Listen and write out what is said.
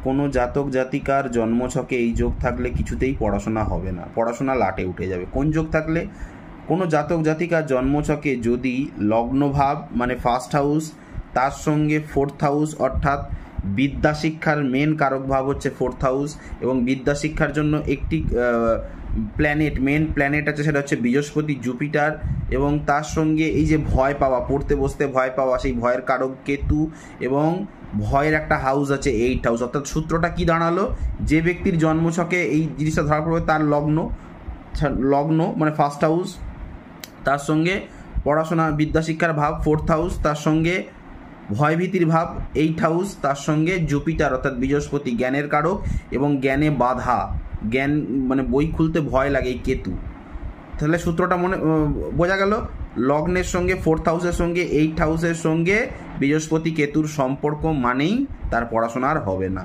কোনো জাতক জাতিকার জন্মছকে এই যোগ থাকলে কিছুতেই পড়াশোনা হবে না, পড়াশোনা লাটে উঠে যাবে। কোন যোগ থাকলে? কোনো জাতক জাতিকার জন্মছকে যদি লগ্নভাব মানে ফার্স্ট হাউস তার সঙ্গে ফোর্থ হাউস, অর্থাৎ বিদ্যা শিক্ষার মেন কারক ভাব হচ্ছে ফোর্থ হাউস, এবং বিদ্যা শিক্ষার জন্য একটি মেন প্ল্যানেট আছে, সেটা হচ্ছে বৃহস্পতি, জুপিটার, এবং তার সঙ্গে এই যে ভয় পাওয়া, পড়তে বসতে ভয় পাওয়া, সেই ভয়ের কারক কেতু, এবং ভয়ের একটা হাউস আছে 8 হাউস। অর্থাৎ সূত্রটা কি দাঁড়ালো? যে ব্যক্তির জন্মছকে এই জিনিসটা ধরা পড়বে তার লগ্ন মানে ফার্স্ট হাউস, তার সঙ্গে পড়াশোনা বিদ্যাশিক্ষার ভাব ফোর্থ হাউস, তার সঙ্গে ভয়ভীতির ভাব 8 হাউস, তার সঙ্গে জুপিটার অর্থাৎ বৃহস্পতি জ্ঞানের কারক এবং জ্ঞানে বাধা, জ্ঞান মানে বই খুলতে ভয় লাগে, এই কেতু। তাহলে সূত্রটা বোঝা গেল? লগ্নের সঙ্গে ফোর্থ হাউসের সঙ্গে 8 হাউসের সঙ্গে বৃহস্পতি কেতুর সম্পর্ক মানেই তার পড়াশোনা আর হবে না।